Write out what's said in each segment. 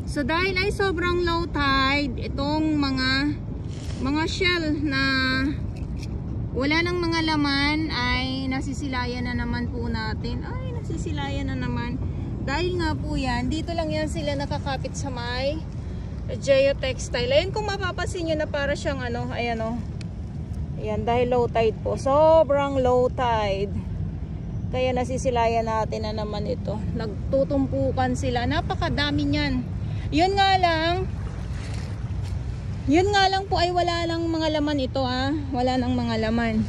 So dahil ay sobrang low tide, itong mga shell na wala nang mga laman ay nasisilayan na naman po natin. Ay, nasisilayan na naman. Dahil nga po yan, dito lang yan sila nakakapit sa may geotextile. Ayun, kung mapapansin nyo na para siyang ano, ayan o. Ayan, dahil low tide po. Sobrang low tide. Kaya nasisilayan natin na naman ito. Nagtutumpukan sila. Napakadami niyan. Yun nga lang po ay wala lang mga laman ito ah. Wala nang mga laman.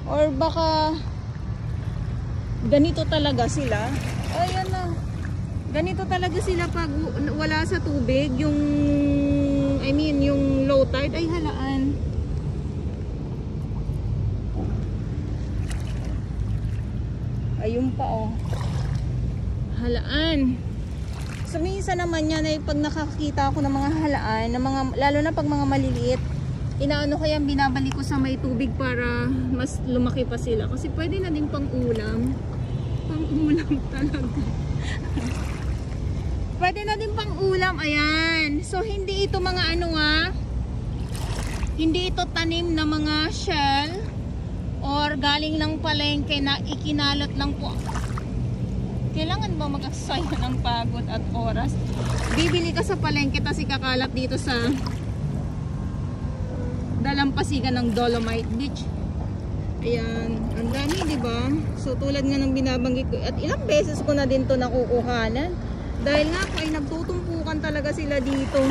Or baka ganito talaga sila. Ayan na. Ganito talaga sila pag wala sa tubig. Yung low tide ay halaan. Ayun pa oh. Halaan. So minsan naman yan ay pag nakakita ako ng mga halaan, lalo na pag mga maliliit, inaano kaya binabalik ko sa may tubig para mas lumaki pa sila. Kasi pwede na din pang ulam. Pang ulam talaga. Pwede na din pang ulam. Ayan. So hindi ito mga ano ah. Hindi ito tanim na mga shell or galing ng palengke na ikinalot lang po. Kailangan ba mag-aksaya ng pagod at oras? Bibili ka sa palengke tapos ikakalat dito sa dalampasigan ng Dolomite Beach. Ayan, ang dami, di ba? So tulad nga ng binabanggit ko, at ilang beses ko na din to nakukuhanan. Dahil nga po ay nagtutumpukan talaga sila dito.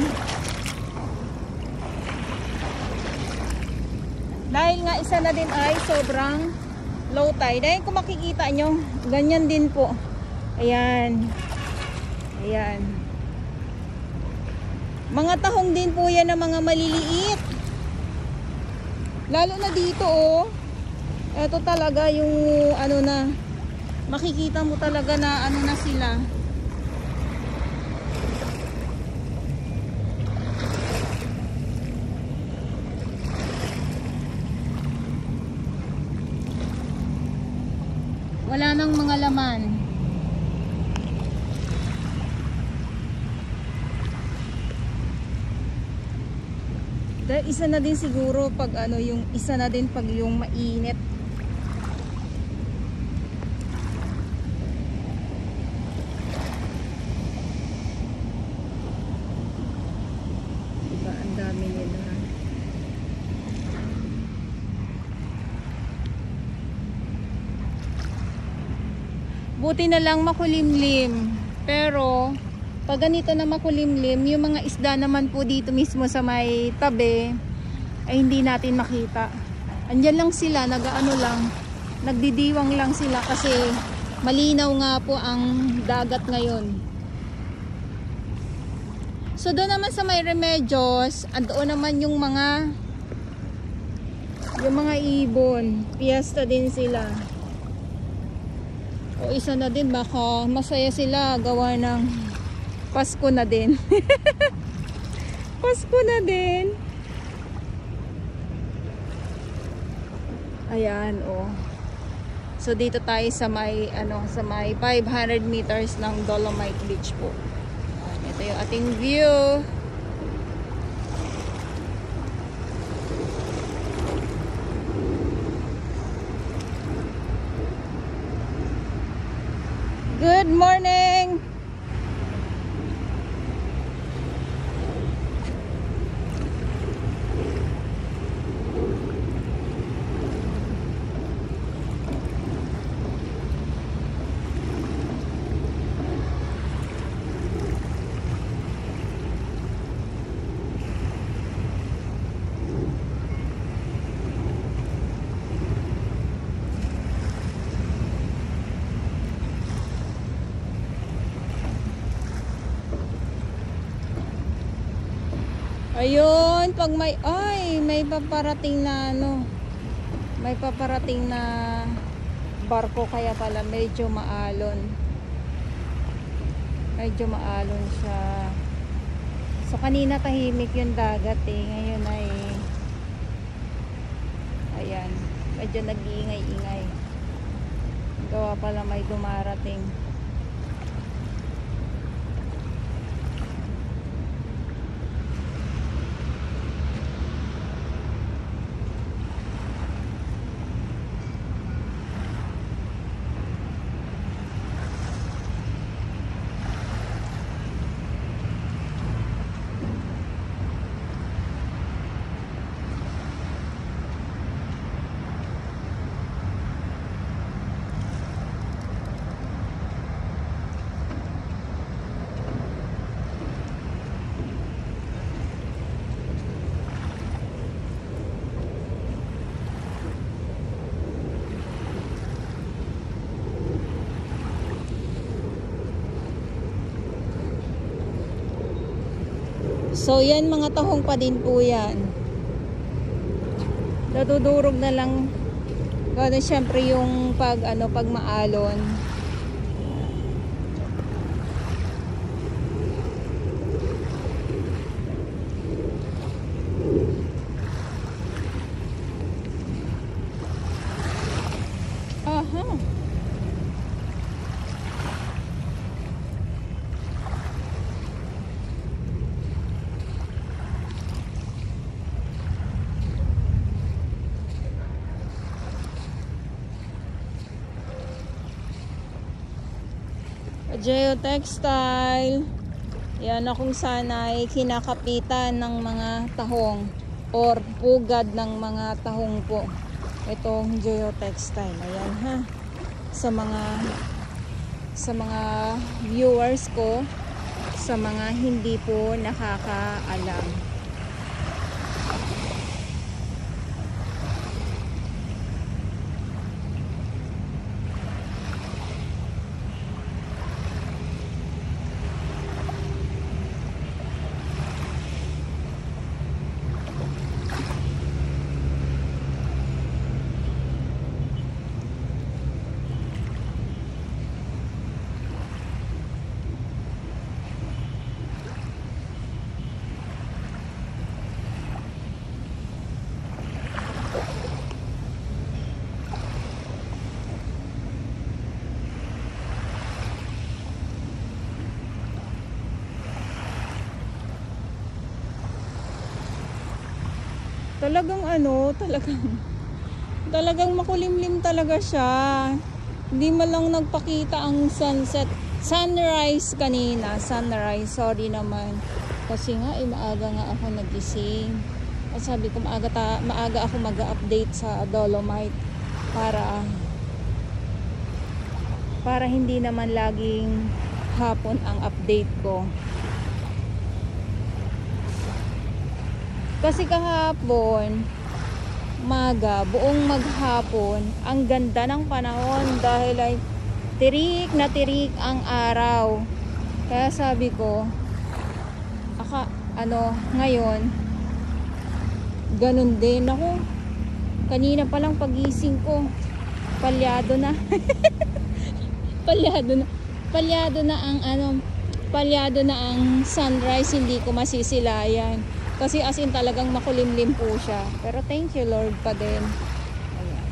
Dahil nga isa na din ay sobrang low tide. Dahil kung makikita nyo, ganyan din po. Ayan. Ayan. Mga tahong din po yan na mga maliliit. Lalo na dito oh. Ito talaga yung ano na, makikita mo talaga na ano na sila. Wala nang mga laman. Dahil isa na din siguro pag ano, yung isa na din pag yung mainit. Diba, ang dami nila. Buti na lang makulimlim. Pero pag ganito na makulimlim, yung mga isda naman po dito mismo sa may tabi ay hindi natin makita. Andyan lang sila, nag-ano lang, nagdidiwang lang sila kasi malinaw nga po ang dagat ngayon. So doon naman sa may Remedios, doon naman yung mga ibon, piyesta din sila. O isa na din, baka masaya sila gawa ng Pasko na din. Pasko na din. Ayan oh. So dito tayo sa may sa may 500 meters ng Dolomite Beach po. Ito yung ating view. Good morning. Ayun, pag may paparating na may paparating na barko kaya pala medyo maalon. Medyo maalon siya. So kanina tahimik yung dagat eh, ngayon ay ayan, medyo nag-iingay-ingay. Gawa pala may dumarating. So yan, mga tahong pa din po yan. Natudurog na lang. Kasi syempre yung pag maalon. Aha. Geotextile. Yan na kung sana ay kinakapitan ng mga tahong or pugad ng mga tahong po. Itong geotextile. Ayan ha. Sa mga viewers ko, sa mga hindi po nakakaalam. Talagang makulimlim talaga siya. Hindi man lang nagpakita ang sunrise kanina. Sunrise, sorry naman. Kasi nga, maaga nga ako nagising. At sabi ko, maaga ako mag-update sa Dolomite para hindi naman laging hapon ang update ko. Kasi kahapon, buong maghapon, ang ganda ng panahon dahil ay tirik na tirik ang araw. Kaya sabi ko, ngayon, ganun din ako. Kanina pa lang pagising ko, palyado na. palyado na ang sunrise, hindi ko masisilayan. Kasi as in talagang makulimlim po siya. Pero thank you Lord pa din. Ayan.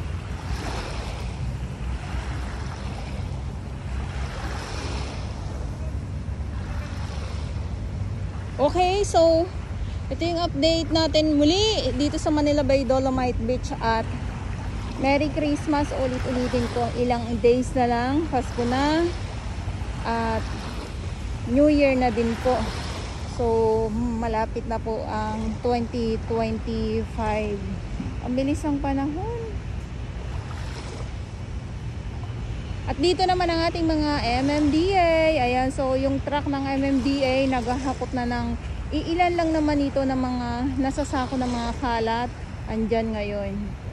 Okay, so ito yung update natin muli dito sa Manila Bay Dolomite Beach. At Merry Christmas ulit-ulitin ko. Ilang days na lang, Pasko na. At New Year na din po. So, malapit na po ang 2025. Ang bilis ng panahon. At dito naman ang ating mga MMDA. Ayan, so yung truck ng MMDA naghahakot na ng iilan lang naman ito ng mga nasasako ng mga kalat. Andyan ngayon.